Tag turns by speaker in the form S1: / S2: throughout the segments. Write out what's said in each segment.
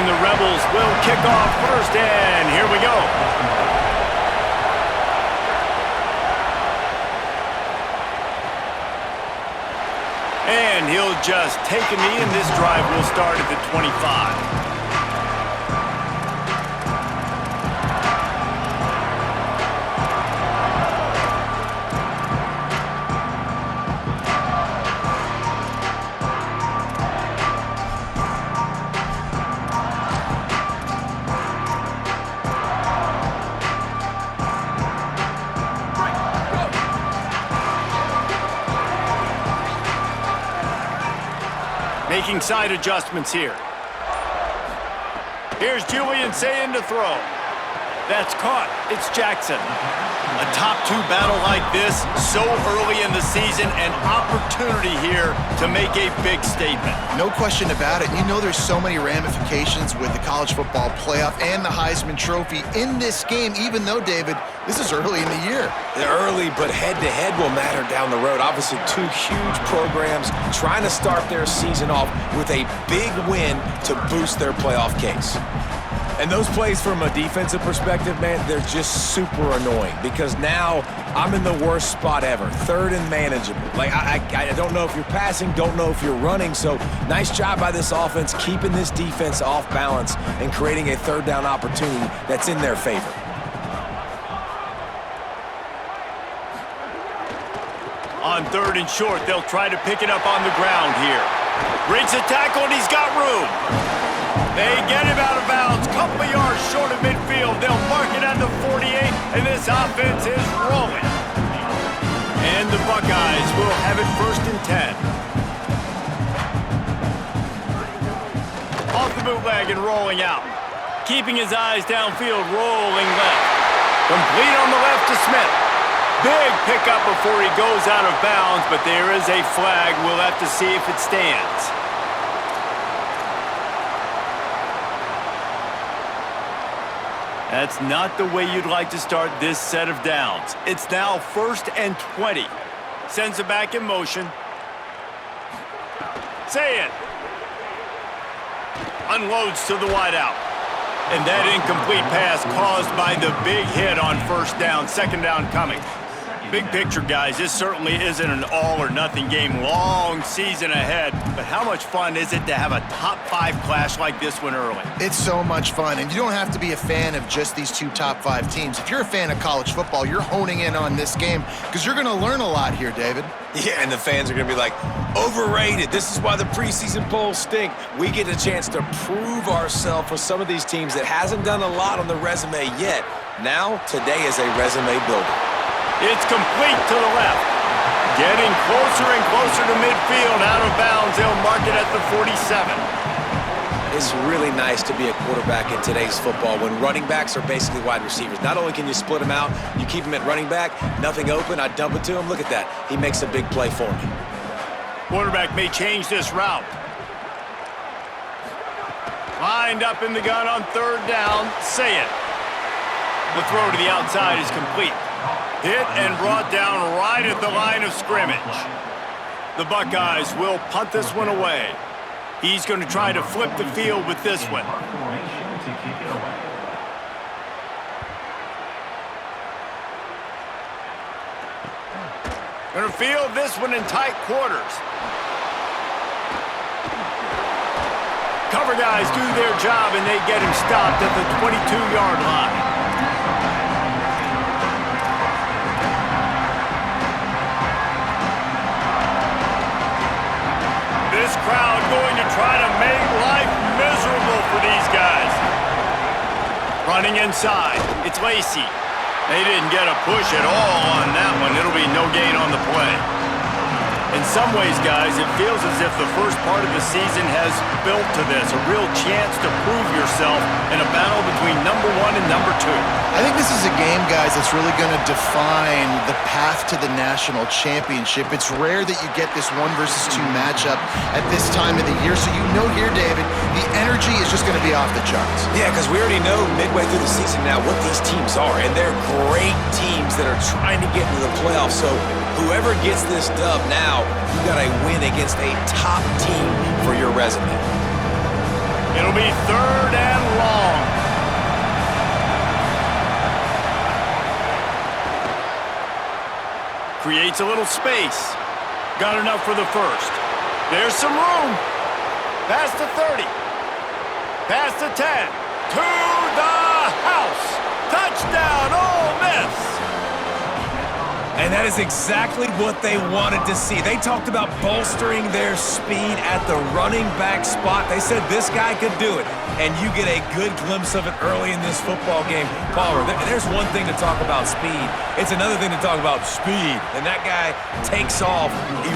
S1: And the Rebels will kick off first, and here we go. And he'll just take a knee, and this drive will start at the 25. Making side adjustments here. Here's Julian Sayin to throw. That's caught. It's Jackson. A top two battle like this so early in the season, an opportunity here to make a big statement.
S2: No question about it. You know there's so many ramifications with the college football playoff and the Heisman Trophy in this game, even though, David, this is early in the year.
S3: Early, but head-to-head will matter down the road. Obviously, two huge programs trying to start their season off with a big win to boost their playoff case. And those plays from a defensive perspective, man, they're just super annoying because now I'm in the worst spot ever, third and manageable. Like, I don't know if you're passing, don't know if you're running, so nice job by this offense keeping this defense off balance and creating a third down opportunity that's in their favor.
S1: On third and short, they'll try to pick it up on the ground here. Breaks a tackle, and he's got room. They get him out of bounds, couple of yards short of midfield. They'll mark it at the 48, and this offense is rolling. And the Buckeyes will have it first and 10. Off the bootleg and rolling out. Keeping his eyes downfield, rolling left. Complete on the left to Smith. Big pickup before he goes out of bounds, but there is a flag. We'll have to see if it stands. That's not the way you'd like to start this set of downs. It's now first and 20. Sends it back in motion. Say it. Unloads to the wideout. And that incomplete pass caused by the big hit on first down. Second down coming. Big picture, guys, this certainly isn't an all-or-nothing game. Long season ahead, but how much fun is it to have a top-5 clash like this one early?
S2: It's so much fun, and you don't have to be a fan of just these two top-5 teams. If you're a fan of college football, you're honing in on this game because you're going to learn a lot here, David.
S3: Yeah, and the fans are going to be like, overrated. This is why the preseason polls stink. We get a chance to prove ourselves with some of these teams that hasn't done a lot on the resume yet. Now, today is a resume builder.
S1: It's complete to the left. Getting closer and closer to midfield, out of bounds. They'll mark it at the 47.
S3: It's really nice to be a quarterback in today's football when running backs are basically wide receivers. Not only can you split them out, you keep them at running back, nothing open, I dump it to him. Look at that. He makes a big play for me.
S1: Quarterback may change this route. Lined up in the gun on third down. Say it. The throw to the outside is complete. Hit and brought down right at the line of scrimmage. The Buckeyes will punt this one away. He's going to try to flip the field with this one. Going to field this one in tight quarters. Cover guys do their job, and they get him stopped at the 22-yard line. This crowd going to try to make life miserable for these guys. Running inside, it's Lacey. They didn't get a push at all on that one. It'll be no gain on the play. In some ways, guys, it feels as if the first part of the season has built to this, a real chance to prove yourself in a battle between number 1 and number 2.
S2: I think this is a game, guys, that's really going to define the path to the national championship. It's rare that you get this 1 versus 2 matchup at this time of the year, so you know here, David, the energy is just going to be off the charts.
S3: Yeah, because we already know midway through the season now what these teams are, and they're great teams that are trying to get into the playoffs, so whoever gets this dub now, you got a win against a top team for your resume.
S1: It'll It'll be 3rd and long. Creates a little space. Got enough for the first. There's some room. Past the 30. Past the 10. To the house. Touchdown, Ole Miss.
S3: And that is exactly what they wanted to see. They talked about bolstering their speed at the running back spot. They said this guy could do it. And you get a good glimpse of it early in this football game. Palmer, there's one thing to talk about speed. It's another thing to talk about speed. And that guy takes off,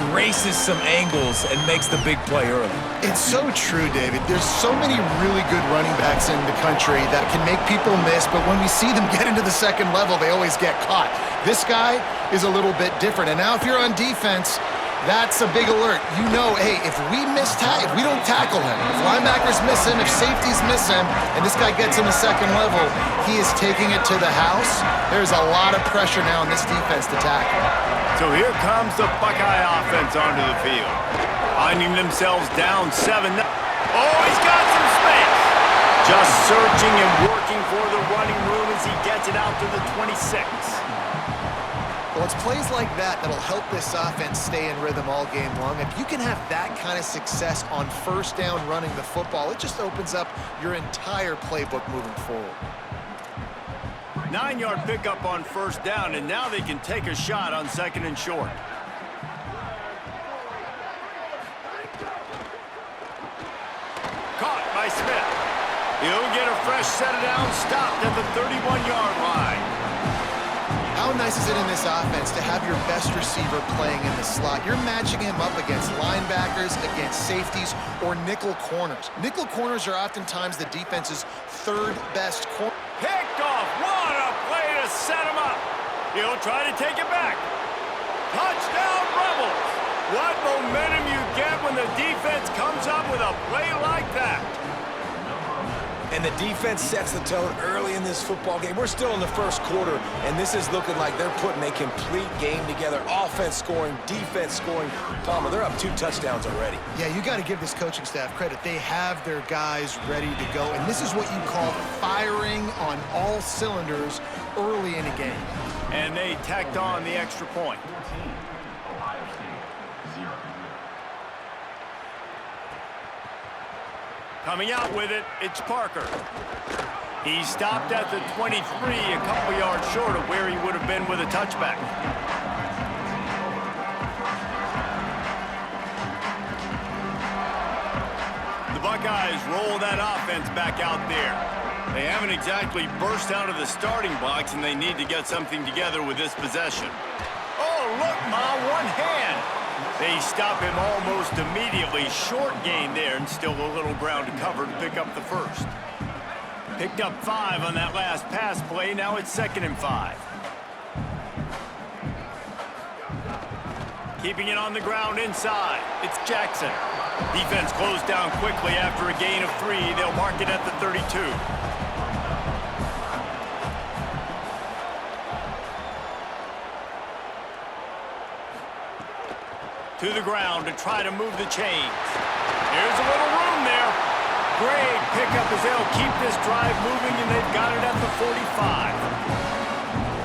S3: erases some angles, and makes the big play early.
S2: It's so true, David. There's so many really good running backs in the country that can make people miss, but when we see them get into the second level, they always get caught. This guy is a little bit different. And now if you're on defense, that's a big alert. You know, hey, if we don't tackle him, if linebackers miss him, if safeties miss him, and this guy gets in the second level, he is taking it to the house. There's a lot of pressure now in this defense to tackle.
S1: So here comes the Buckeye offense onto the field. Finding themselves down 7. Oh, he's got some space. Just searching and working for the running room as he gets it out to the 26.
S2: Well, it's plays like that that'll help this offense stay in rhythm all game long. If you can have that kind of success on first down running the football, it just opens up your entire playbook moving forward.
S1: 9-yard pickup on first down, and now they can take a shot on 2nd and short. Caught by Smith. He'll get a fresh set it down, stopped at the 31-yard line.
S2: How nice is it in this offense to have your best receiver playing in the slot? You're matching him up against linebackers, against safeties, or nickel corners. Nickel corners are oftentimes the defense's 3rd best corner.
S1: Picked off. What a play to set him up. He'll try to take it back. Touchdown, Rebels. What momentum you get when the defense comes up with a play like that.
S3: And the defense sets the tone early in this football game. We're still in the first quarter, and this is looking like they're putting a complete game together. Offense scoring, defense scoring. Palmer, they're up 2 touchdowns already.
S2: Yeah, you got to give this coaching staff credit. They have their guys ready to go, and this is what you call firing on all cylinders early in a game.
S1: And they tacked on the extra point. Coming out with it, it's Parker. He stopped at the 23, a couple yards short of where he would have been with a touchback. The Buckeyes roll that offense back out there. They haven't exactly burst out of the starting blocks, and they need to get something together with this possession. Oh, look, Ma, one hand. They stop him almost immediately. Short gain there, and still a little ground to cover to pick up the first. Picked up 5 on that last pass play. Now it's 2nd and 5. Keeping it on the ground inside. It's Jackson. Defense closed down quickly after a gain of 3. They'll mark it at the 32. To the ground to try to move the chains. There's a little room there. Great pickup as they'll keep this drive moving, and they've got it at the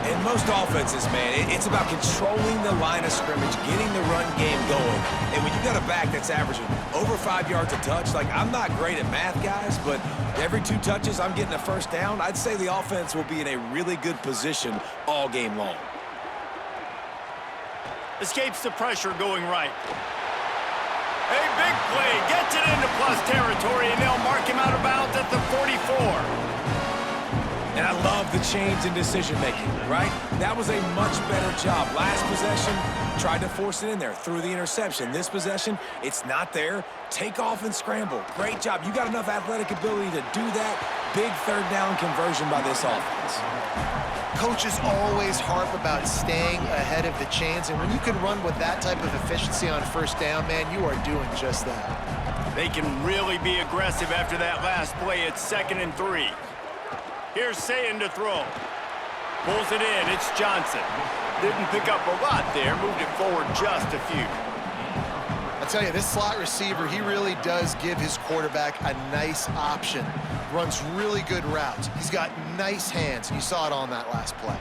S1: 45.
S3: In most offenses, man, it's about controlling the line of scrimmage, getting the run game going. And when you got a back that's averaging over 5 yards a touch, like, I'm not great at math, guys, but every 2 touches I'm getting a first down, I'd say the offense will be in a really good position all game long.
S1: Escapes the pressure going right. A big play, gets it into plus territory, and they'll mark him out of bounds at the 44.
S3: And I love the change in decision-making, right? That was a much better job. Last possession, tried to force it in there, threw the interception. This possession, it's not there. Take off and scramble. Great job. You got enough athletic ability to do that. Big 3rd down conversion by this offense.
S2: Coaches always harp about staying ahead of the chains, and when you can run with that type of efficiency on first down, man, you are doing just that.
S1: They can really be aggressive after that last play. It's 2nd and 3. Here's Sayin to throw. Pulls it in. It's Johnson. Didn't pick up a lot there. Moved it forward just a few.
S2: That's tell you, this slot receiver, he really does give his quarterback a nice option. Runs really good routes. He's got nice hands, and you saw it on that last play.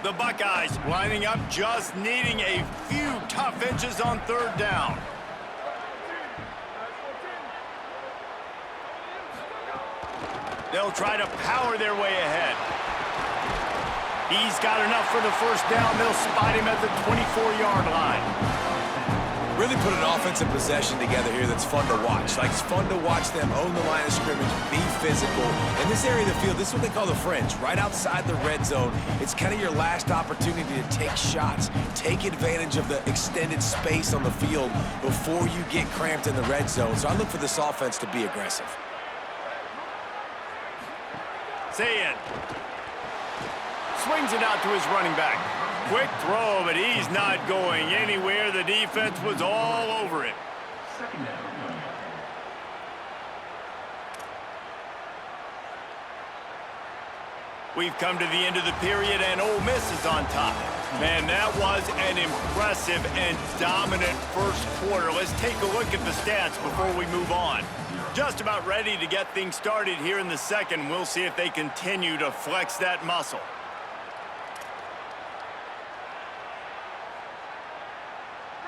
S1: The Buckeyes lining up, just needing a few tough inches on third down. They'll try to power their way ahead. He's got enough for the first down. They'll spot him at the 24-yard line.
S3: Really put an offensive possession together here that's fun to watch. Like, it's fun to watch them own the line of scrimmage, be physical. In this area of the field, this is what they call the fringe, right outside the red zone. It's kind of your last opportunity to take shots, take advantage of the extended space on the field before you get cramped in the red zone. So I look for this offense to be aggressive.
S1: Saying. Swings it out to his running back. Quick throw, but he's not going anywhere. The defense was all over it.
S4: Second down.
S1: We've come to the end of the period, and Ole Miss is on top. Man, that was an impressive and dominant first quarter. Let's take a look at the stats before we move on. Just about ready to get things started here in the second. We'll see if they continue to flex that muscle.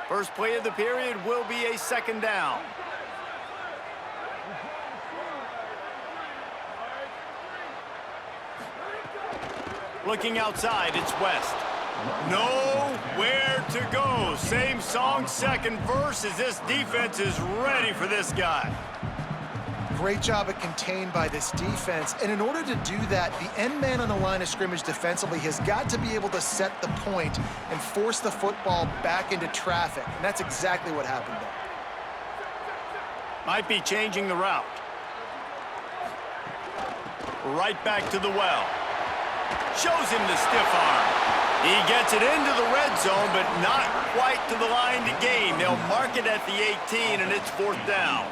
S1: First play of the period will be a second down. Looking outside, it's West. Nowhere to go. Same song, second verse, as this defense is ready for this guy.
S2: Great job at contained by this defense. And in order to do that, the end man on the line of scrimmage defensively has got to be able to set the point and force the football back into traffic. And that's exactly what happened there.
S1: Might be changing the route. Right back to the well. Shows him the stiff arm. He gets it into the red zone, but not quite to the line to gain. They'll mark it at the 18, and it's fourth down.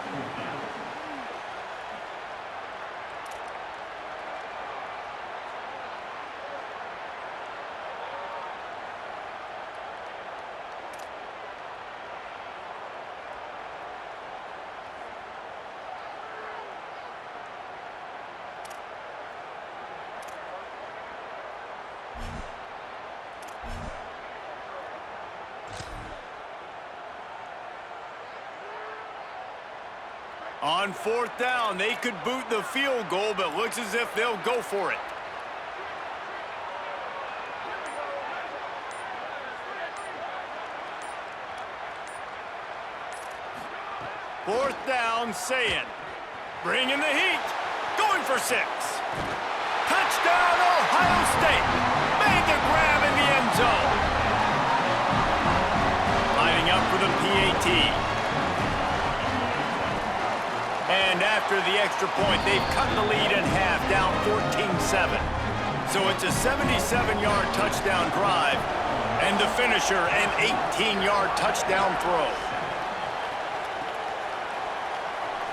S1: On fourth down, they could boot the field goal, but looks as if they'll go for it. Fourth down, Saying. Bringing the heat. Going for 6. Touchdown, Ohio State. Made the grab in the end zone. Lining up for the PAT. And after the extra point, they've cut the lead in half, down 14-7. So it's a 77-yard touchdown drive, and the finisher, an 18-yard touchdown throw.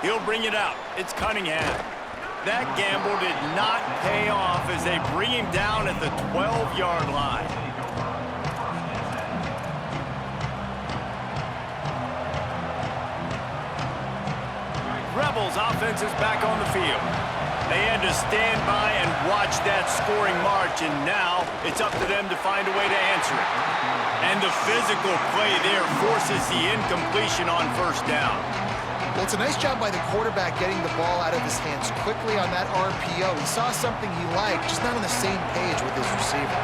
S1: He'll bring it out. It's Cunningham. That gamble did not pay off as they bring him down at the 12-yard line. Rebels offense is back on the field. They had to stand by and watch that scoring march, and now it's up to them to find a way to answer it. And the physical play there forces the incompletion on first down.
S2: Well, it's a nice job by the quarterback getting the ball out of his hands quickly on that RPO. He saw something he liked, just not on the same page with his receiver.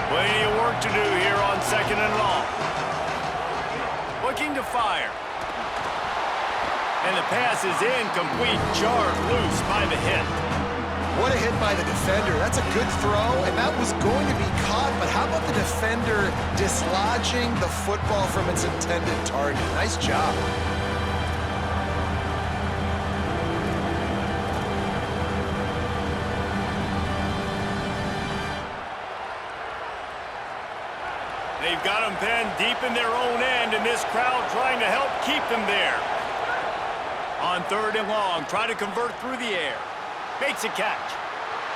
S1: Plenty of work to do here on second and long. Looking to fire. And the pass is incomplete, jarred loose by the hit.
S2: What a hit by the defender. That's a good throw, and that was going to be caught, but how about the defender dislodging the football from its intended target? Nice job.
S1: They've got them pinned deep in their own end, and this crowd trying to help keep them there. On third and long, try to convert through the air. Makes a catch.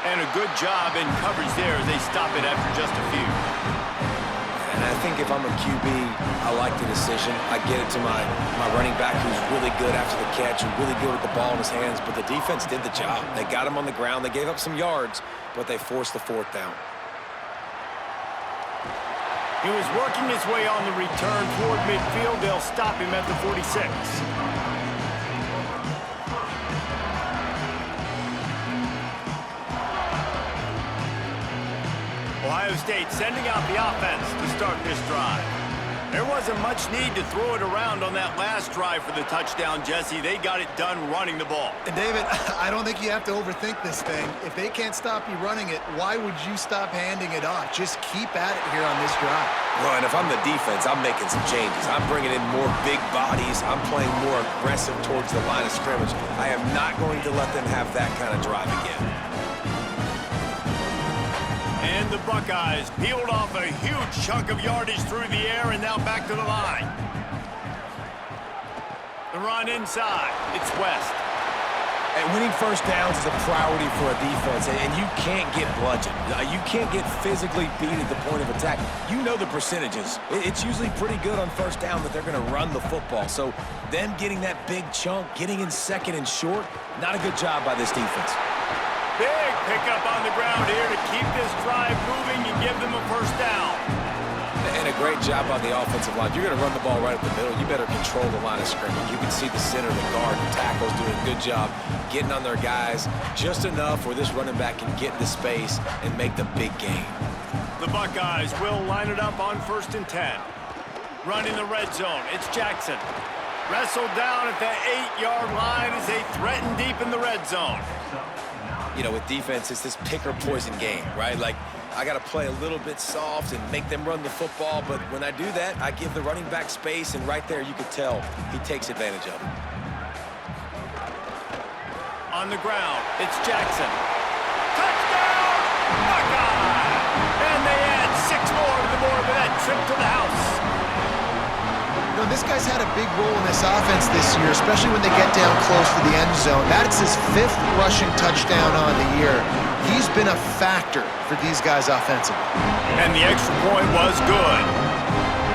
S1: And a good job in coverage there as they stop it after just a few.
S3: And I think if I'm a QB, I like the decision. I get it to my running back who's really good after the catch and really good with the ball in his hands, but the defense did the job. They got him on the ground. They gave up some yards, but they forced the fourth down.
S1: He was working his way on the return toward midfield. They'll stop him at the 46. Ohio State sending out the offense to start this drive. There wasn't much need to throw it around on that last drive for the touchdown, Jesse. They got it done running the ball.
S2: And David, I don't think you have to overthink this thing. If they can't stop you running it, why would you stop handing it off? Just keep at it here on this drive.
S3: Well, and if I'm the defense, I'm making some changes. I'm bringing in more big bodies. I'm playing more aggressive towards the line of scrimmage. I am not going to let them have that kind of drive again.
S1: And the Buckeyes peeled off a huge chunk of yardage through the air and now back to the line. The run inside. It's West.
S3: And winning first downs is a priority for a defense, and you can't get bludgeoned. You can't get physically beat at the point of attack. You know the percentages. It's usually pretty good on first down that they're going to run the football. So them getting that big chunk, getting in second and short, not a good job by this defense.
S1: Big pickup on the ground here to keep this drive moving and give them a first down.
S3: And a great job on the offensive line. You're going to run the ball right up the middle. You better control the line of scrimmage. You can see the center, the guard, the tackles doing a good job getting on their guys just enough where this running back can get into space and make the big game.
S1: The Buckeyes will line it up on 1st and 10. Running the red zone. It's Jackson. Wrestled down at the 8-yard line as they threaten deep in the red zone.
S3: You know, with defense, it's this pick or poison game, right? Like, I got to play a little bit soft and make them run the football, but when I do that, I give the running back space, and right there you can tell he takes advantage of it.
S1: On the ground, it's Jackson. Touchdown! Buckeye! And they add 6 more to the board with that trip to the house.
S2: You know, this guy's had a big role in this offense this year, especially when they get down close to the end zone. That's his 5th rushing touchdown on the year. He's been a factor for these guys offensively.
S1: And the extra point was good.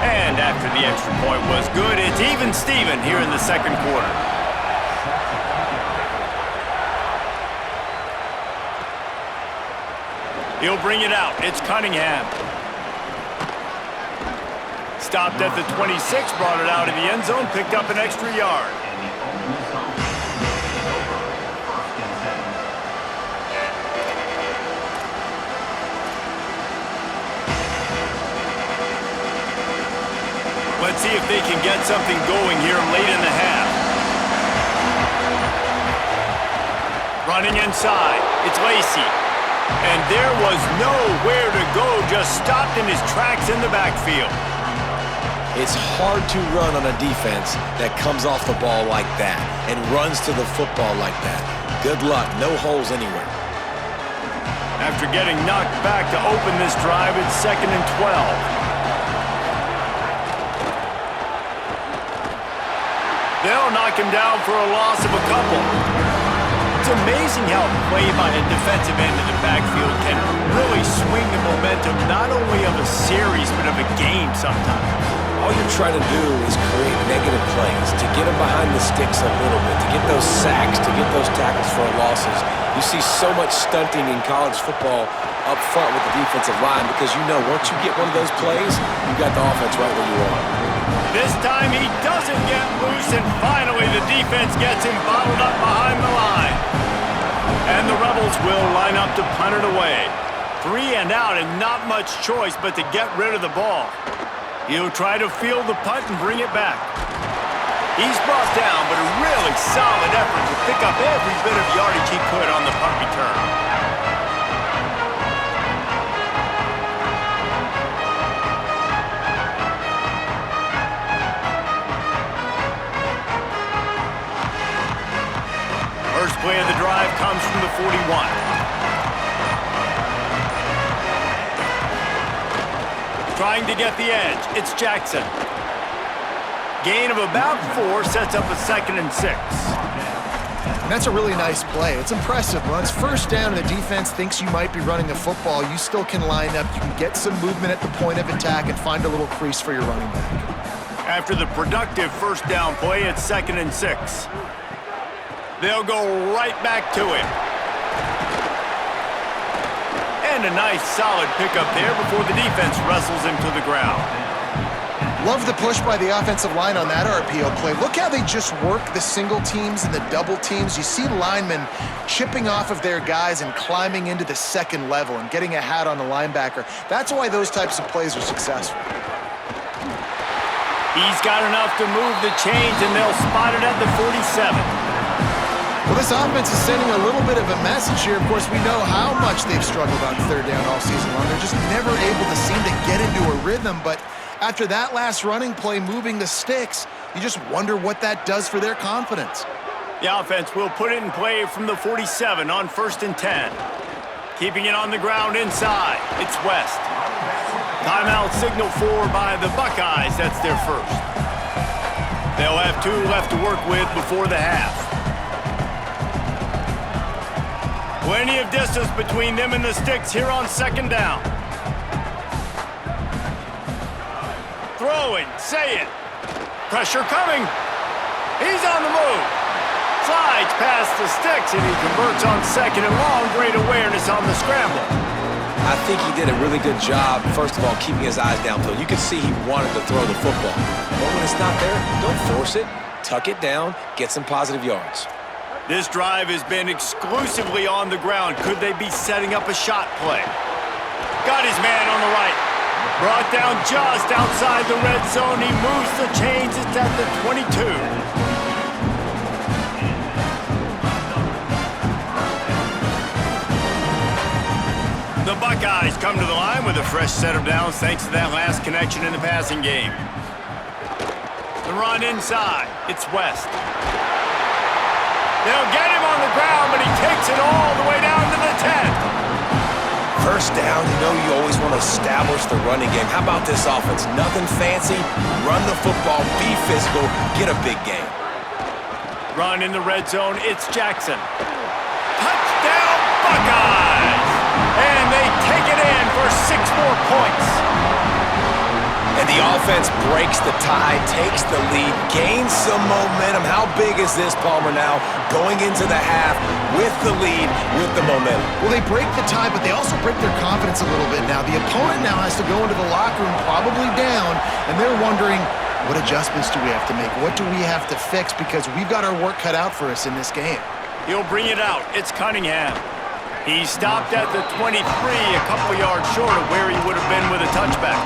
S1: And after the extra point was good, it's even Steven here in the second quarter. He'll bring it out. It's Cunningham. Stopped at the 26, brought it out of the end zone, picked up an extra yard. Let's see if they can get something going here late in the half. Running inside, it's Lacy. And there was nowhere to go, just stopped in his tracks in the backfield.
S3: It's hard to run on a defense that comes off the ball like that and runs to the football like that. Good luck, no holes anywhere.
S1: After getting knocked back to open this drive, it's 2nd and 12. They'll knock him down for a loss of a couple. It's amazing how play by a defensive end in the backfield can really swing the momentum not only of a series but of a game sometimes.
S3: All you're trying to do is create negative plays, to get them behind the sticks a little bit, to get those sacks, to get those tackles for losses. You see so much stunting in college football up front with the defensive line because you know once you get one of those plays, you got the offense right where you are.
S1: This time he doesn't get loose, and finally the defense gets him bottled up behind the line. And the Rebels will line up to punt it away. 3 and out and not much choice but to get rid of the ball. He'll try to field the punt and bring it back. He's brought down, but a really solid effort to pick up every bit of yardage he could on the punt return. First play of the drive comes from the 41. Trying to get the edge, it's Jackson. Gain of about 4 sets up a 2nd and 6.
S2: And that's a really nice play. It's impressive. When it's first down and the defense thinks you might be running the football, you still can line up. You can get some movement at the point of attack and find a little crease for your running back.
S1: After the productive first down play, it's 2nd and 6. They'll go right back to him. And a nice solid pickup there before the defense wrestles him to the ground.
S2: Love the push by the offensive line on that RPO play. Look how they just work the single teams and the double teams. You see linemen chipping off of their guys and climbing into the second level and getting a hat on the linebacker. That's why those types of plays are successful.
S1: He's got enough to move the chains, and they'll spot it at the 47.
S2: Well, this offense is sending a little bit of a message here. Of course, we know how much they've struggled on third down all season long. They're just never able to seem to get into a rhythm, but after that last running play moving the sticks, you just wonder what that does for their confidence.
S1: The offense will put it in play from the 47 on 1st and 10. Keeping it on the ground inside. It's West. Timeout signal for by the Buckeyes. That's their first. They'll have 2 left to work with before the half. Plenty of distance between them and the sticks here on 2nd down. Throwing, say it. Pressure coming. He's on the move. Slides past the sticks, and he converts on 2nd and long. Great awareness on the scramble.
S3: I think he did a really good job, first of all, keeping his eyes downfield. You could see he wanted to throw the football. But when it's not there, don't force it. Tuck it down, get some positive yards.
S1: This drive has been exclusively on the ground. Could they be setting up a shot play? Got his man on the right. Brought down just outside the red zone. He moves the chains. It's at the 22. The Buckeyes come to the line with a fresh set of downs thanks to that last connection in the passing game. The run inside. It's West. They'll get him on the ground, but he takes it all the way down to the 10.
S3: First down, you know you always want to establish the running game. How about this offense? Nothing fancy. Run the football, be physical, get a big game.
S1: Run in the red zone, it's Jackson. Touchdown, Buckeyes! And they take it in for 6 more points.
S3: And the offense breaks the tie, takes the lead, gains some momentum. How big is this, Palmer, now? Going into the half with the lead, with the momentum.
S2: Well, they break the tie, but they also break their confidence a little bit now. The opponent now has to go into the locker room probably down, and they're wondering, what adjustments do we have to make? What do we have to fix? Because we've got our work cut out for us in this game.
S1: He'll bring it out. It's Cunningham. He stopped at the 23, a couple yards short of where he would have been with a touchback.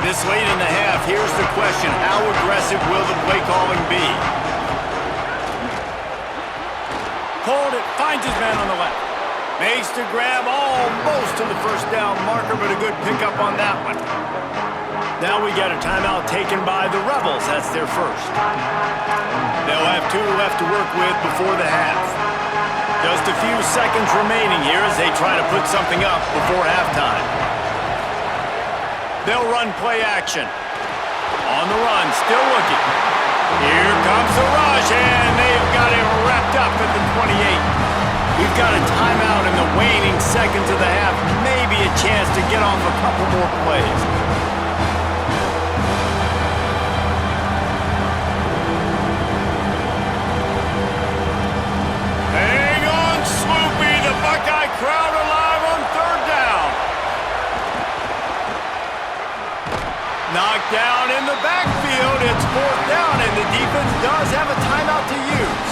S1: This late in the half, here's the question. How aggressive will the play calling be? Pulled it, finds his man on the left. Makes the grab almost to the first down marker, but a good pickup on that one. Now we got a timeout taken by the Rebels. That's their first. They'll have 2 left to work with before the half. Just a few seconds remaining here as they try to put something up before halftime. They'll run play action. On the run, still looking. Here comes the rush, and they've got it wrapped up at the 28. We've got a timeout in the waning seconds of the half. Maybe a chance to get off a couple more plays. Hang on, Sloopy. The Buckeye crowd alive on 3rd down. Knocked down in the backfield. It's 4th down, and the defense does have a timeout to use.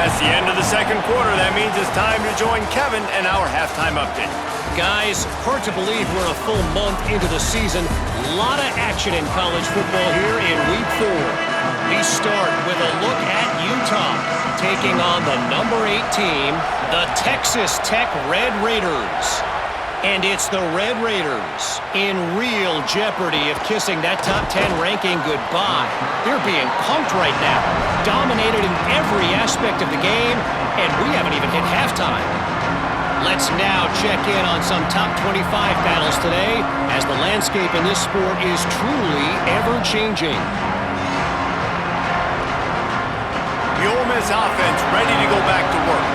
S1: That's the end of the 2nd quarter. That means it's time to join Kevin and our halftime update.
S4: Guys, hard to believe we're a full month into the season. A lot of action in college football here in Week 4. We start with a look at Utah, taking on the number 8 team, the Texas Tech Red Raiders. And it's the Red Raiders in real jeopardy of kissing that top 10 ranking goodbye. They're being punked right now, dominated in every aspect of the game, and we haven't even hit halftime. Let's now check in on some top 25 battles today, as the landscape in this sport is truly ever-changing.
S1: The Ole Miss offense ready to go back to work.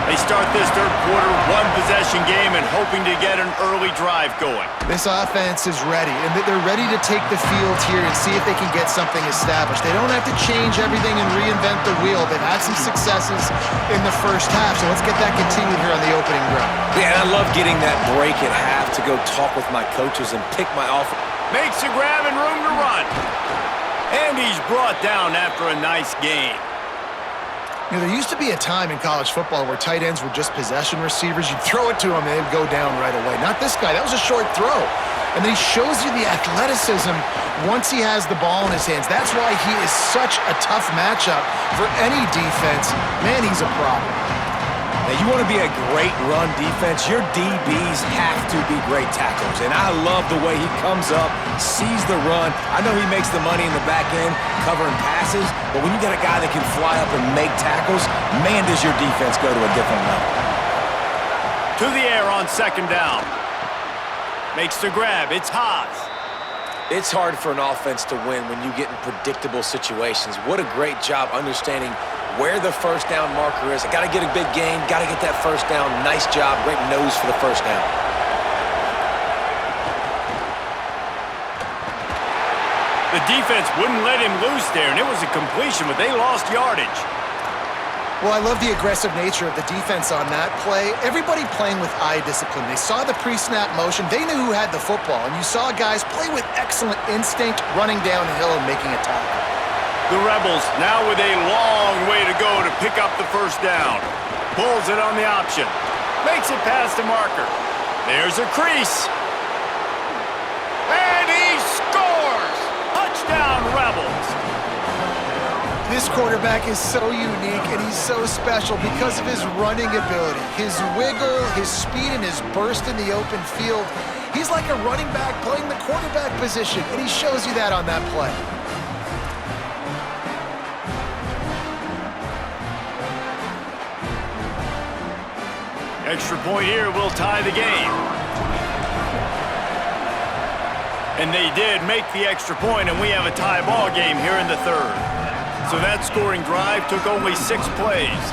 S1: They start this third quarter one-possession game and hoping to get an early drive going.
S2: This offense is ready, and they're ready to take the field here and see if they can get something established. They don't have to change everything and reinvent the wheel. They've had some successes in the first half, so let's get that continued here on the opening drive.
S3: Yeah, and I love getting that break at half to go talk with my coaches and pick my offense.
S1: Makes a grab and room to run. And he's brought down after a nice gain.
S2: You know, there used to be a time in college football where tight ends were just possession receivers. You'd throw it to them and they'd go down right away. Not this guy. That was a short throw. And then he shows you the athleticism once he has the ball in his hands. That's why he is such a tough matchup for any defense. Man, he's a problem.
S3: Now, you want to be a great run defense, your DBs have to be great tacklers. And I love the way he comes up, sees the run. I know he makes the money in the back end covering passes, but when you got a guy that can fly up and make tackles, man, does your defense go to a different level.
S1: To the air on second down. Makes the grab. It's Haas.
S3: It's hard for an offense to win when you get in predictable situations. What a great job understanding where the first down marker is. I got to get a big gain, got to get that first down. Nice job, great nose for the first down.
S1: The defense wouldn't let him loose there, and it was a completion, but they lost yardage.
S2: Well, I love the aggressive nature of the defense on that play. Everybody playing with eye discipline. They saw the pre-snap motion. They knew who had the football, and you saw guys play with excellent instinct, running downhill and making a tackle.
S1: The Rebels now with a long way to go to pick up the first down. Pulls it on the option. Makes it past the marker. There's a crease. And he scores! Touchdown, Rebels!
S2: This quarterback is so unique and he's so special because of his running ability, his wiggle, his speed, and his burst in the open field. He's like a running back playing the quarterback position, and he shows you that on that play.
S1: Extra point here will tie the game. And they did make the extra point, and we have a tie ball game here in the third. So that scoring drive took only 6 plays.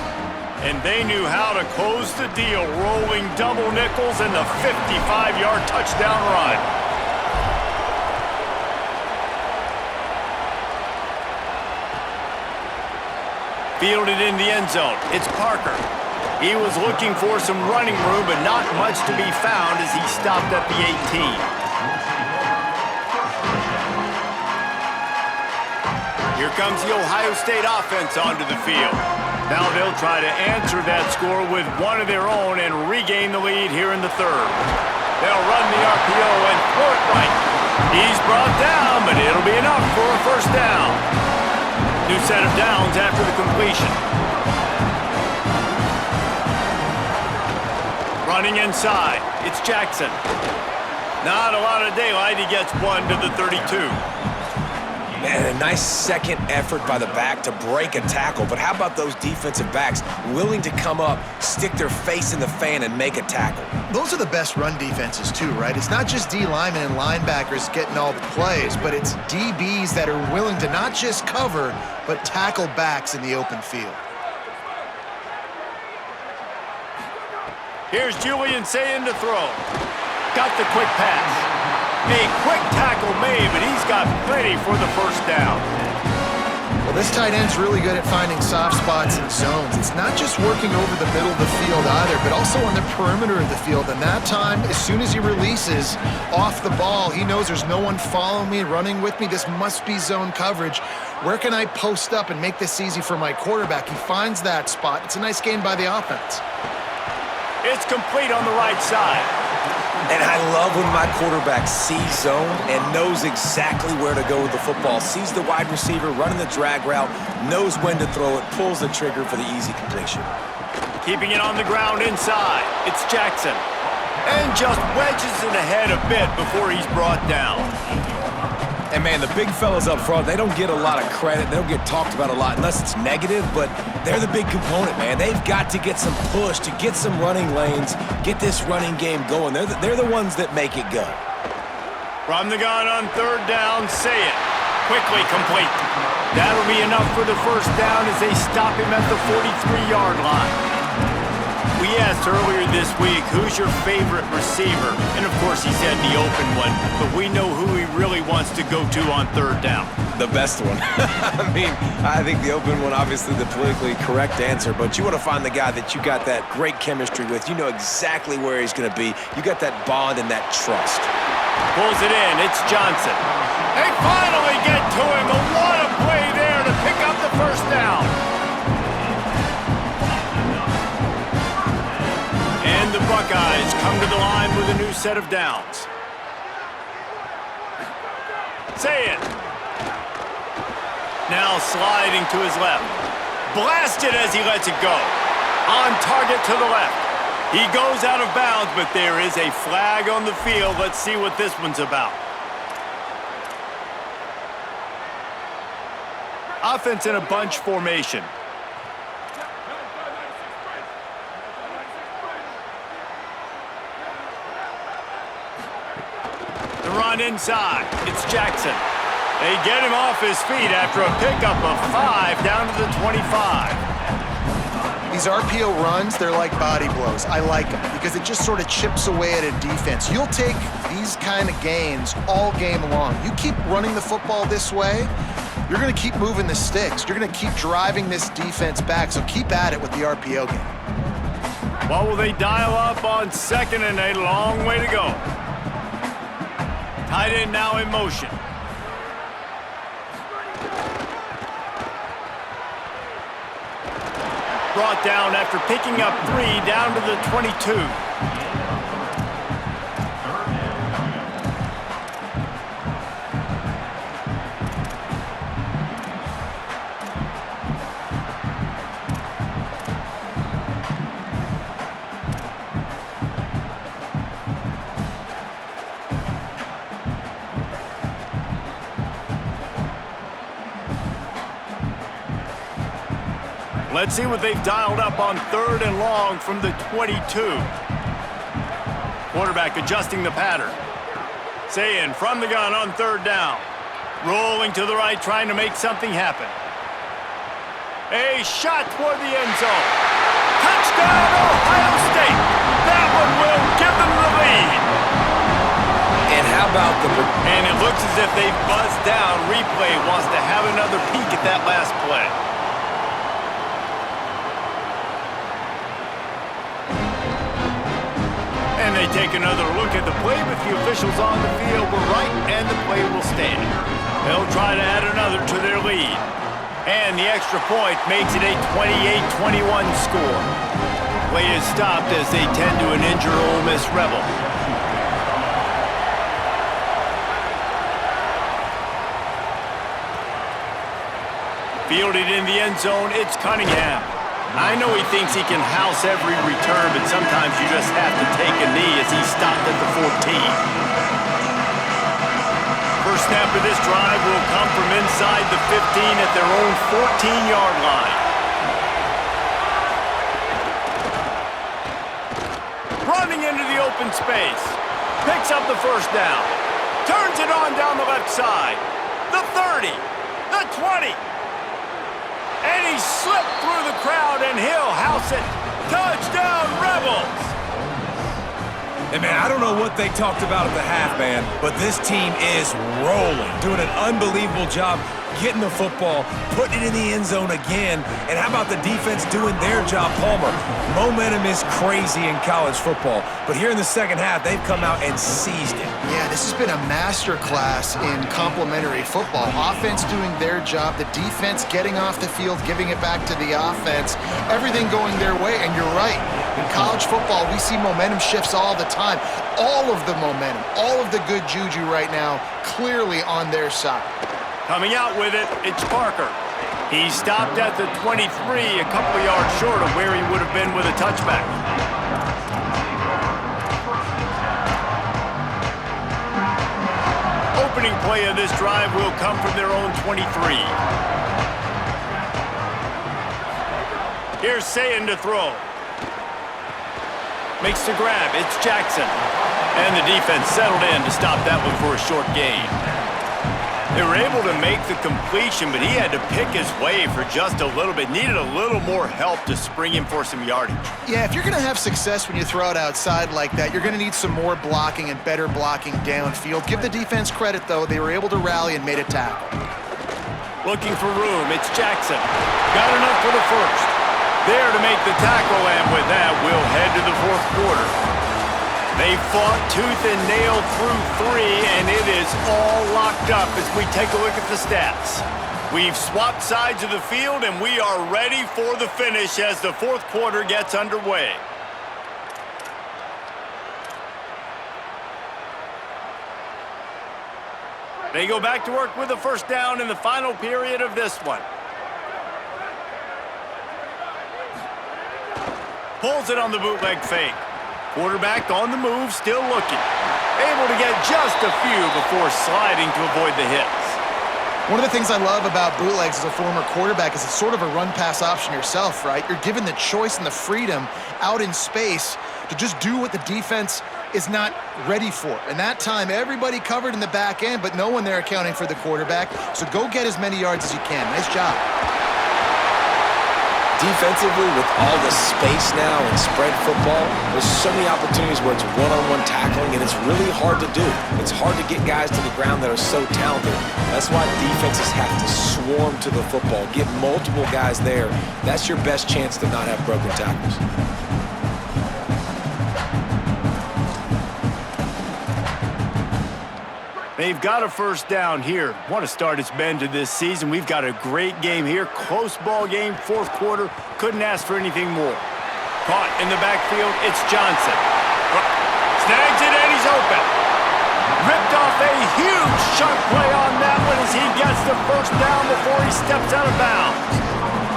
S1: And they knew how to close the deal, rolling double nickels and the 55-yard touchdown run. Fielded in the end zone. It's Parker. He was looking for some running room, but not much to be found as he stopped at the 18. Here comes the Ohio State offense onto the field. Now they'll try to answer that score with one of their own and regain the lead here in the third. They'll run the RPO and throw it right. He's brought down, but it'll be enough for a first down. New set of downs after the completion. Running inside, it's Jackson. Not a lot of daylight, he gets one to the 32.
S3: Man, a nice second effort by the back to break a tackle, but how about those defensive backs willing to come up, stick their face in the fan, and make a tackle?
S2: Those are the best run defenses too, right? It's not just D linemen and linebackers getting all the plays, but it's DBs that are willing to not just cover, but tackle backs in the open field.
S1: Here's Julian saying to throw. Got the quick pass. A quick tackle made, but he's got plenty for the first down.
S2: Well, this tight end's really good at finding soft spots and zones. It's not just working over the middle of the field either, but also on the perimeter of the field. And that time, as soon as he releases off the ball, he knows there's no one following me, running with me. This must be zone coverage. Where can I post up and make this easy for my quarterback? He finds that spot. It's a nice gain by the offense.
S1: It's complete on the right side.
S3: And I love when my quarterback sees zone and knows exactly where to go with the football. Sees the wide receiver running the drag route, knows when to throw it, pulls the trigger for the easy completion.
S1: Keeping it on the ground inside. It's Jackson. And just wedges it ahead a bit before he's brought down.
S3: And, man, the big fellas up front, they don't get a lot of credit. They don't get talked about a lot unless it's negative, but they're the big component, man. They've got to get some push, to get some running lanes, get this running game going. They're the ones that make it go.
S1: From the gun on third down, say it. Quickly complete. That'll be enough for the first down as they stop him at the 43-yard line. We asked earlier this week, who's your favorite receiver? And, of course, he said the open one, but we know who he really wants to go to on third down.
S3: The best one. I mean, I think the open one, obviously the politically correct answer, but you want to find the guy that you got that great chemistry with. You know exactly where he's going to be. You got that bond and that trust.
S1: Pulls it in. It's Johnson. They finally get to him. But what a play there to pick up the first down. And the Buckeyes come to the line with a new set of downs. Say it. Now sliding to his left. Blasted as he lets it go. On target to the left. He goes out of bounds, but there is a flag on the field. Let's see what this one's about. Offense in a bunch formation. The run inside. It's Jackson. They get him off his feet after a pickup of 5 down to the 25.
S2: These RPO runs, they're like body blows. I like them because it just sort of chips away at a defense. You'll take these kind of gains all game long. You keep running the football this way, you're going to keep moving the sticks. You're going to keep driving this defense back, so keep at it with the RPO game.
S1: What will they dial up on second and a long way to go? Tight end now in motion. Brought down after picking up 3 down to the 22. Let's see what they've dialed up on third and long from the 22. Quarterback adjusting the pattern. Sayin from the gun on third down. Rolling to the right, trying to make something happen. A shot toward the end zone. Touchdown, Ohio State. That one will give them the lead.
S3: And how about
S1: And it looks as if they've buzzed down. Replay wants to have another peek at that last play. And they take another look at the play, but the officials on the field were right, and the play will stand. They'll try to add another to their lead. And the extra point makes it a 28-21 score. Play is stopped as they tend to an injured Ole Miss Rebel. Fielded in the end zone, it's Cunningham. I know he thinks he can house every return, but sometimes you just have to take a knee as he stopped at the 14. First snap of this drive will come from inside the 15 at their own 14-yard line. Running into the open space. Picks up the first down. Turns it on down the left side. The 30. The 20. And he slipped through the crowd, and he'll house it. Touchdown, Rebels!
S3: Hey, man, I don't know what they talked about at the half, man, but this team is rolling, doing an unbelievable job getting the football, putting it in the end zone again, and how about the defense doing their job, Palmer? Momentum is crazy in college football, but here in the second half, they've come out and seized it.
S2: Yeah, this has been a masterclass in complementary football. Offense doing their job, the defense getting off the field, giving it back to the offense, everything going their way, and you're right. In college football, we see momentum shifts all the time. All of the momentum, all of the good juju right now, clearly on their side.
S1: Coming out with it, it's Parker. He stopped at the 23, a couple of yards short of where he would have been with a touchback. Opening play of this drive will come from their own 23. Here's Sayin to throw. Makes the grab. It's Jackson. And the defense settled in to stop that one for a short gain. They were able to make the completion, but he had to pick his way for just a little bit. Needed a little more help to spring him for some yardage.
S2: Yeah, if you're going to have success when you throw it outside like that, you're going to need some more blocking and better blocking downfield. Give the defense credit, though. They were able to rally and made a tackle.
S1: Looking for room. It's Jackson. Got enough for the first. There to make the tackle, and with that, we'll head to the fourth quarter. They fought tooth and nail through 3, and it is all locked up as we take a look at the stats. We've swapped sides of the field, and we are ready for the finish as the fourth quarter gets underway. They go back to work with a first down in the final period of this one. Pulls it on the bootleg fake. Quarterback on the move, still looking. Able to get just a few before sliding to avoid the hits.
S2: One of the things I love about bootlegs as a former quarterback is it's sort of a run-pass option yourself, right? You're given the choice and the freedom out in space to just do what the defense is not ready for. And that time, everybody covered in the back end, but no one there accounting for the quarterback. So go get as many yards as you can. Nice job.
S3: Defensively, with all the space now and spread football, there's so many opportunities where it's one-on-one tackling, and it's really hard to do. It's hard to get guys to the ground that are so talented. That's why defenses have to swarm to the football, get multiple guys there. That's your best chance to not have broken tackles.
S1: They've got a first down here. What a start it's been to this season. We've got a great game here. Close ball game, fourth quarter. Couldn't ask for anything more. Caught in the backfield, it's Johnson. Snags it and he's open. Ripped off a huge chunk play on that one as he gets the first down before he steps out of bounds.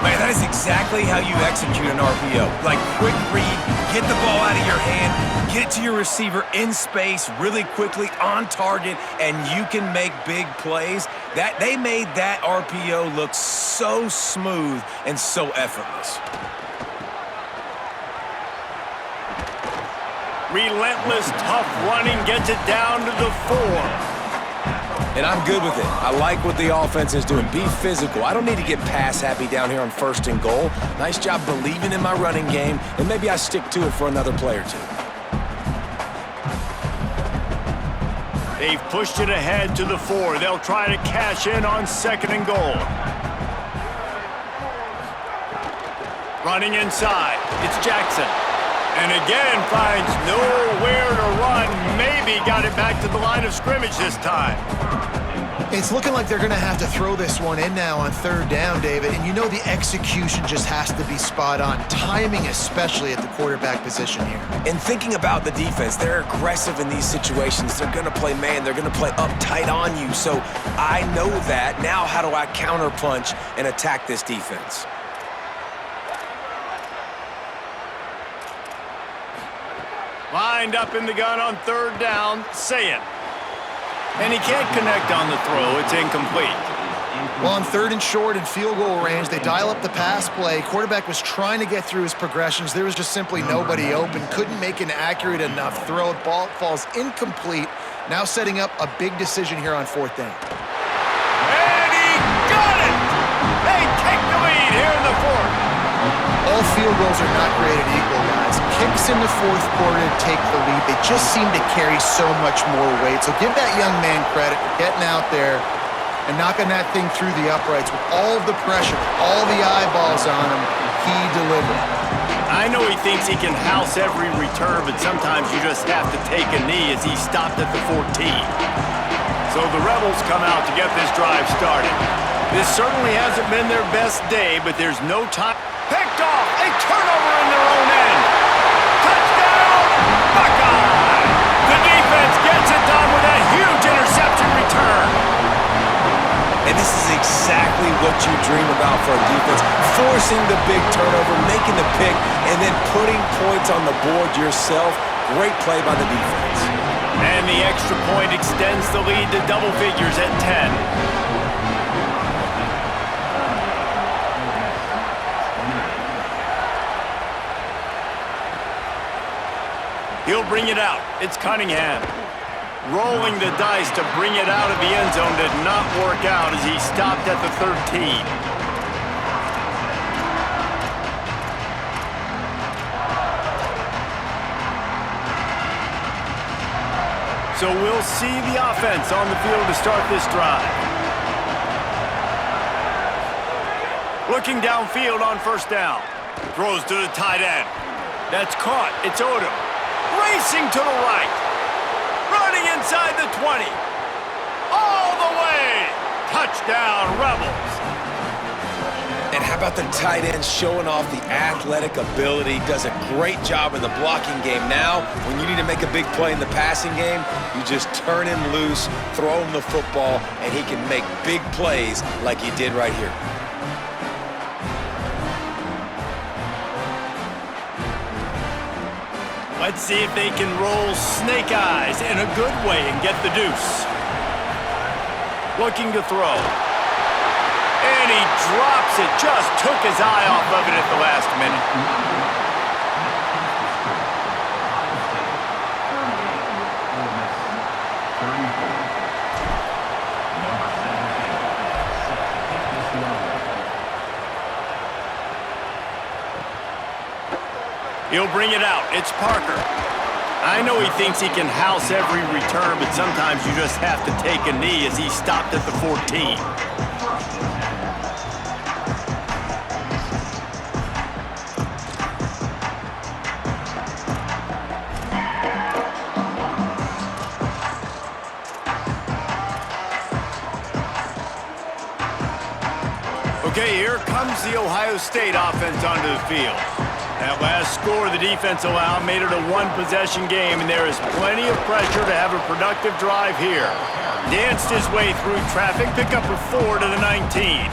S5: Man, that is exactly how you execute an RPO. Like, quick read, get the ball out of your hand, get it to your receiver in space really quickly, on target, and you can make big plays. They made that RPO look so smooth and so effortless.
S1: Relentless, tough running gets it down to the 4.
S3: And I'm good with it. I like what the offense is doing. Be physical. I don't need to get pass happy down here on 1st and goal. Nice job believing in my running game, and maybe I stick to it for another play or two.
S1: They've pushed it ahead to the 4. They'll try to cash in on 2nd and goal. Running inside, it's Jackson. And again finds nowhere to run. Maybe got it back to the line of scrimmage this time.
S2: It's looking like they're going to have to throw this one in now on 3rd down, David. And you know the execution just has to be spot on. Timing especially at the quarterback position here.
S3: And thinking about the defense, they're aggressive in these situations. They're going to play man. They're going to play uptight on you. So I know that. Now how do I counterpunch and attack this defense?
S1: Lined up in the gun on 3rd down, Sayin. And he can't connect on the throw. It's incomplete.
S2: Well, on 3rd and short and field goal range, they dial up the pass play. Quarterback was trying to get through his progressions. There was just simply nobody open. Couldn't make an accurate enough throw. The ball falls incomplete. Now setting up a big decision here on 4th down.
S1: And he got it! They take the lead here in the 4th.
S2: All field goals are not created equal, guys. Kicks in the 4th quarter to take the lead. They just seem to carry so much more weight. So give that young man credit for getting out there and knocking that thing through the uprights with all of the pressure, all the eyeballs on him. He delivered.
S1: I know he thinks he can house every return, but sometimes you just have to take a knee as he stopped at the 14. So the Rebels come out to get this drive started. This certainly hasn't been their best day, but there's no time. Picked off, a turnover in their own end. Touchdown, Buckeye! The defense gets it done with a huge interception return.
S3: And this is exactly what you dream about for a defense. Forcing the big turnover, making the pick, and then putting points on the board yourself. Great play by the defense.
S1: And the extra point extends the lead to double figures at 10. He'll bring it out. It's Cunningham. Rolling the dice to bring it out of the end zone did not work out as he stopped at the 13. So we'll see the offense on the field to start this drive. Looking downfield on first down. Throws to the tight end. That's caught. It's Odom. Racing to the right. Running inside the 20. All the way. Touchdown, Rebels.
S3: And how about the tight end showing off the athletic ability? Does a great job in the blocking game. Now, when you need to make a big play in the passing game, you just turn him loose, throw him the football, and he can make big plays like he did right here.
S1: Let's see if they can roll snake eyes in a good way and get the deuce. Looking to throw. And he drops it. Just took his eye off of it at the last minute. He'll bring it out. It's Parker. I know he thinks he can house every return, but sometimes you just have to take a knee as he stopped at the 14. Okay, here comes the Ohio State offense onto the field. That last score the defense allowed made it a one-possession game, and there is plenty of pressure to have a productive drive here. Danced his way through traffic, pick up a 4 to the 19.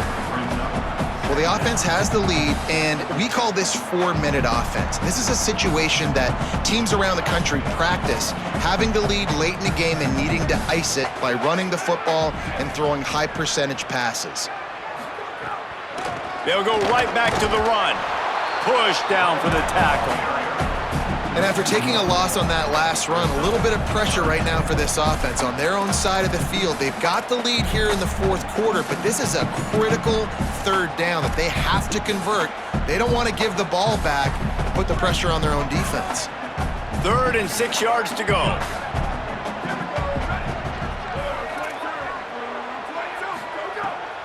S2: Well, the offense has the lead, and we call this 4-minute offense. This is a situation that teams around the country practice, having the lead late in the game and needing to ice it by running the football and throwing high-percentage passes.
S1: They'll go right back to the run. Push down for the tackle.
S2: And after taking a loss on that last run, a little bit of pressure right now for this offense on their own side of the field. They've got the lead here in the fourth quarter, but this is a critical third down that they have to convert. They don't want to give the ball back and put the pressure on their own defense.
S1: 3rd and 6 yards to go.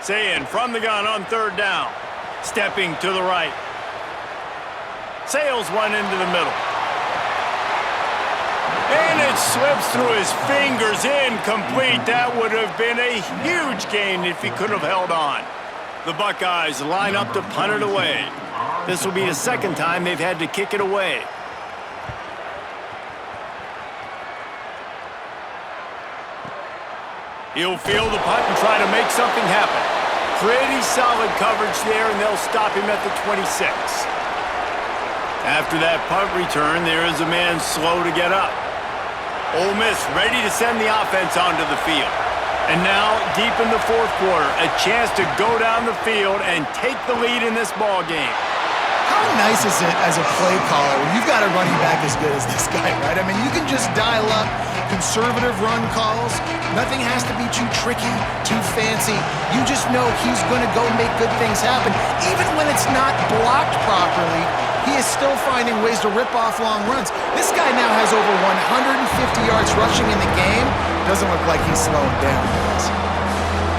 S1: Sayin from the gun on 3rd down. Stepping to the right. Sails one into the middle. And it slips through his fingers, incomplete. That would have been a huge gain if he could have held on. The Buckeyes line up to punt it away. This will be the second time they've had to kick it away. He'll field the punt and try to make something happen. Pretty solid coverage there, and they'll stop him at the 26. After that punt return, there is a man slow to get up. Ole Miss ready to send the offense onto the field. And now, deep in the fourth quarter, a chance to go down the field and take the lead in this ball game.
S2: How nice is it as a play caller when you've got a running back as good as this guy, right? I mean, you can just dial up conservative run calls. Nothing has to be too tricky, too fancy. You just know he's going to go make good things happen. Even when it's not blocked properly, he is still finding ways to rip off long runs. This guy now has over 150 yards rushing in the game. Doesn't look like he's slowing down, guys.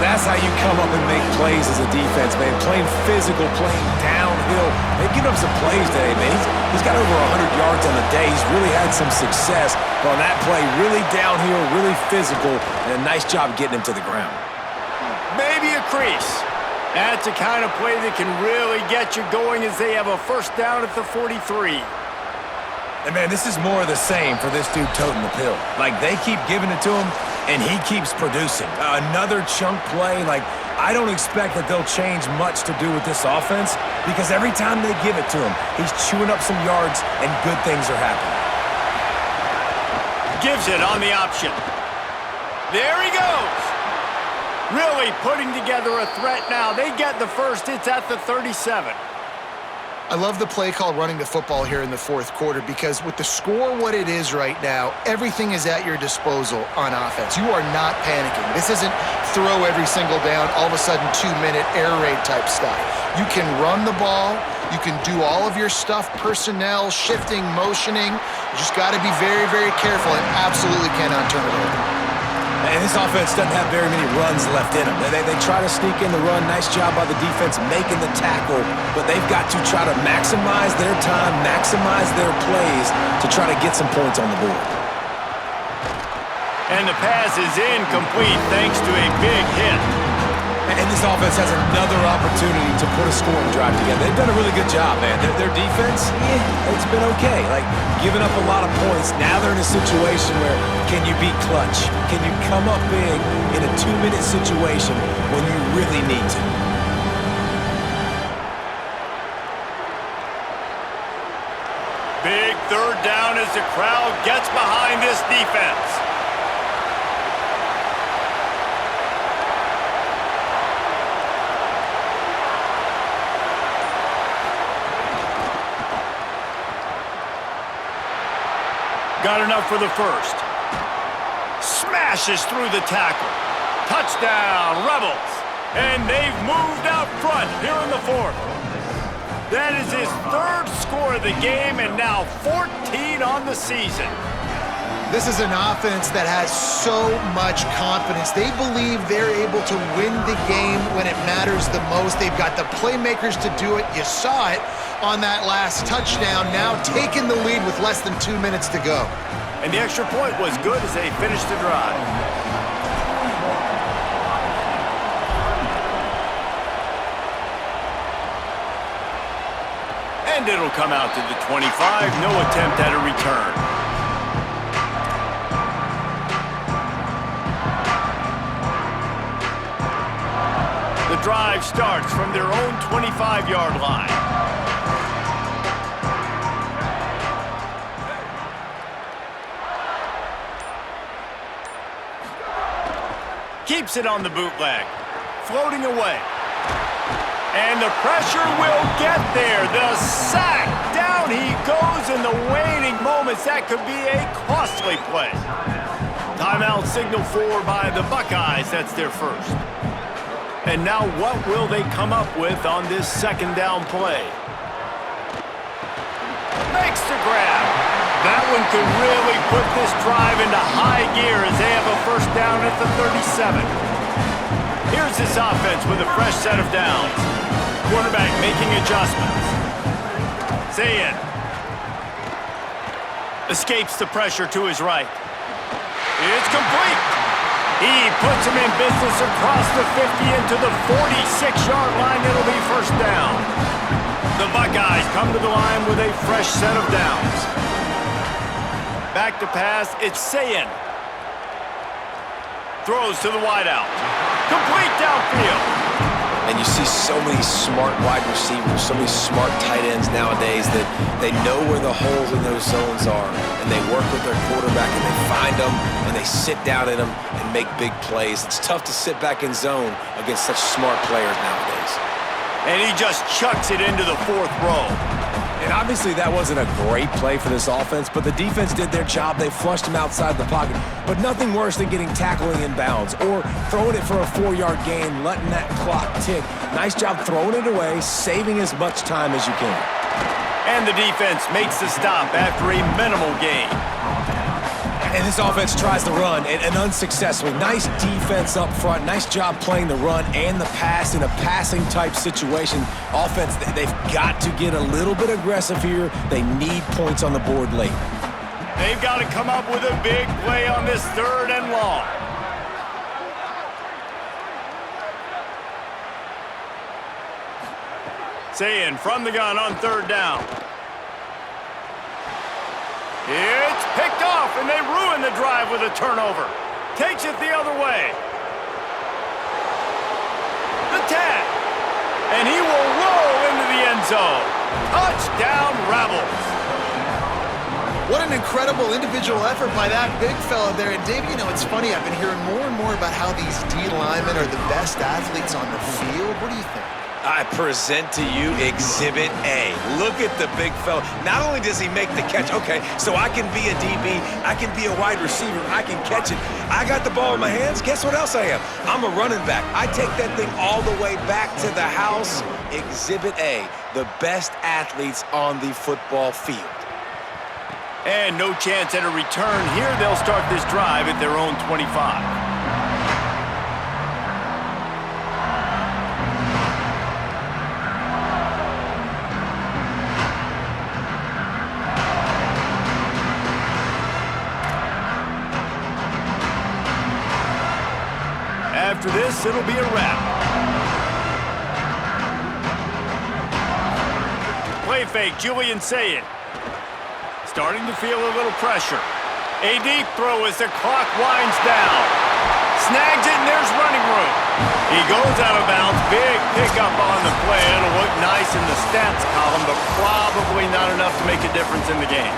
S3: That's how you come up and make plays as a defense, man. Playing physical, playing downhill. They've given up some plays today, man. He's got over 100 yards on the day. He's really had some success on that play. Really downhill, really physical, and a nice job getting him to the ground.
S1: Maybe a crease. That's the kind of play that can really get you going as they have a first down at the 43.
S5: And, man, this is more of the same for this dude toting the pill. Like, they keep giving it to him, and he keeps producing. Another chunk play. Like, I don't expect that they'll change much to do with this offense because every time they give it to him, he's chewing up some yards and good things are happening.
S1: Gives it on the option. There he goes. Really putting together a threat now. They get the first. It's at the 37.
S2: I love the play call running the football here in the fourth quarter because with the score what it is right now, everything is at your disposal on offense. You are not panicking. This isn't throw every single down, all of a sudden 2-minute air raid type stuff. You can run the ball. You can do all of your stuff, personnel, shifting, motioning. You just got to be very, very careful and absolutely cannot turn it over.
S3: And this offense doesn't have very many runs left in them. They try to sneak in the run. Nice job by the defense making the tackle, but they've got to try to maximize their time, maximize their plays to try to get some points on the board.
S1: And the pass is incomplete thanks to a big hit.
S3: And this offense has another opportunity to put a scoring drive together. They've done a really good job, man. Their defense, it's been okay. Like, giving up a lot of points. Now they're in a situation where can you be clutch? Can you come up big in a 2-minute situation when you really need to?
S1: Big third down as the crowd gets behind this defense. Got enough for the first. Smashes through the tackle. Touchdown, Rebels. And they've moved out front here in the fourth. That is his third score of the game and now 14 on the season.
S2: This is an offense that has so much confidence. They believe they're able to win the game when it matters the most. They've got the playmakers to do it. You saw it on that last touchdown, now taking the lead with less than 2 minutes to go.
S1: And the extra point was good as they finished the drive. And it'll come out to the 25. No attempt at a return. The drive starts from their own 25-yard line. Keeps it on the bootleg. Floating away. And the pressure will get there. The sack. Down he goes in the waning moments. That could be a costly play. Timeout signal for by the Buckeyes. That's their first. And now what will they come up with on this second down play? Makes the grab. That one could really put this drive into high gear as they have a first down at the 37. Here's this offense with a fresh set of downs. Quarterback making adjustments. Zayin escapes the pressure to his right. It's complete. He puts him in business across the 50 into the 46-yard line. It'll be first down. The Buckeyes come to the line with a fresh set of downs. Back to pass, it's Zayin. Throws to the wideout. Complete downfield.
S3: And you see so many smart wide receivers, so many smart tight ends nowadays that they know where the holes in those zones are, and they work with their quarterback, and they find them, and they sit down in them and make big plays. It's tough to sit back in zone against such smart players nowadays.
S1: And he just chucks it into the fourth row.
S3: And obviously that wasn't a great play for this offense, but the defense did their job. They flushed him outside the pocket. But nothing worse than getting tackling inbounds or throwing it for a 4-yard gain, letting that clock tick. Nice job throwing it away, saving as much time as you can.
S1: And the defense makes the stop after a minimal gain.
S3: And this offense tries to run, and unsuccessfully. Nice defense up front. Nice job playing the run and the pass in a passing-type situation. Offense, they've got to get a little bit aggressive here. They need points on the board late.
S1: They've got to come up with a big play on this third and long. Zayin from the gun on third down. It's picked off, and they ruin the drive with a turnover. Takes it the other way. The tag. And he will roll into the end zone. Touchdown, Rebels.
S2: What an incredible individual effort by that big fella there. And Dave, you know, it's funny, I've been hearing more and more about how these D linemen are the best athletes on the field. What do you think?
S3: I present to you Exhibit A. Look at the big fella. Not only does he make the catch, okay, so I can be a DB, I can be a wide receiver, I can catch it. I got the ball in my hands. Guess what else I am? I'm a running back. I take that thing all the way back to the house. Exhibit A, the best athletes on the football field.
S1: And no chance at a return here. They'll start this drive at their own 25. After this, it'll be a wrap. Play fake, Julian Sayin. Starting to feel a little pressure. A deep throw as the clock winds down. Snags it, and there's running room. He goes out of bounds. Big pickup on the play. It'll look nice in the stats column, but probably not enough to make a difference in the game.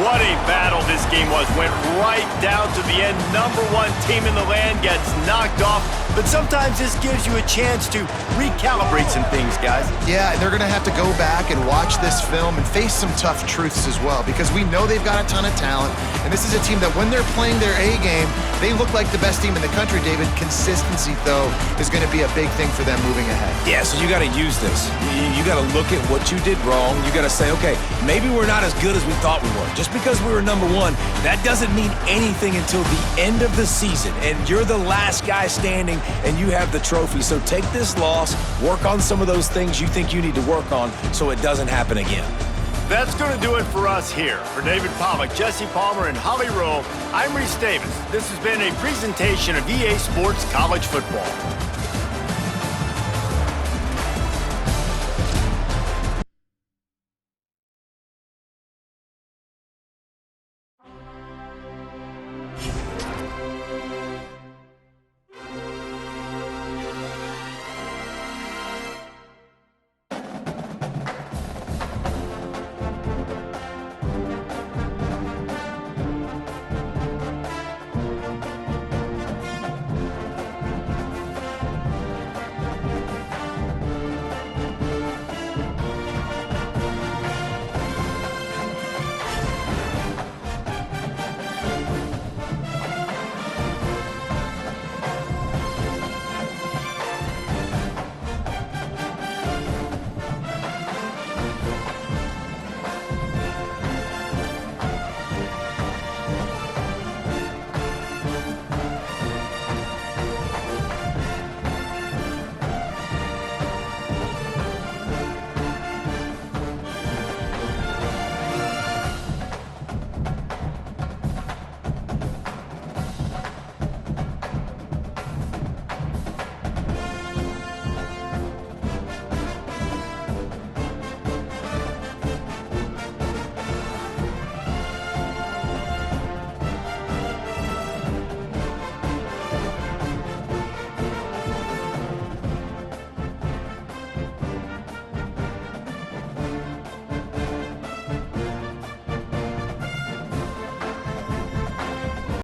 S1: What a battle this game was. Went right down to the end. Number one team in the land gets knocked off. But sometimes this gives you a chance to recalibrate some things, guys.
S2: Yeah, and they're going to have to go back and watch this film and face some tough truths as well, because we know they've got a ton of talent. And this is a team that when they're playing their A game, they look like the best team in the country, David. Consistency, though, is going to be a big thing for them moving ahead.
S3: Yeah, so you got to use this. You got to look at what you did wrong. You got to say, okay, maybe we're not as good as we thought we were. Just because we were number one, that doesn't mean anything until the end of the season. And you're the last guy standing, and you have the trophy. So take this loss, work on some of those things you think you need to work on so it doesn't happen again.
S1: That's going to do it for us here. For David Pollack, Jesse Palmer, and Holly Rowe, I'm Reese Davis. This has been a presentation of EA Sports College Football.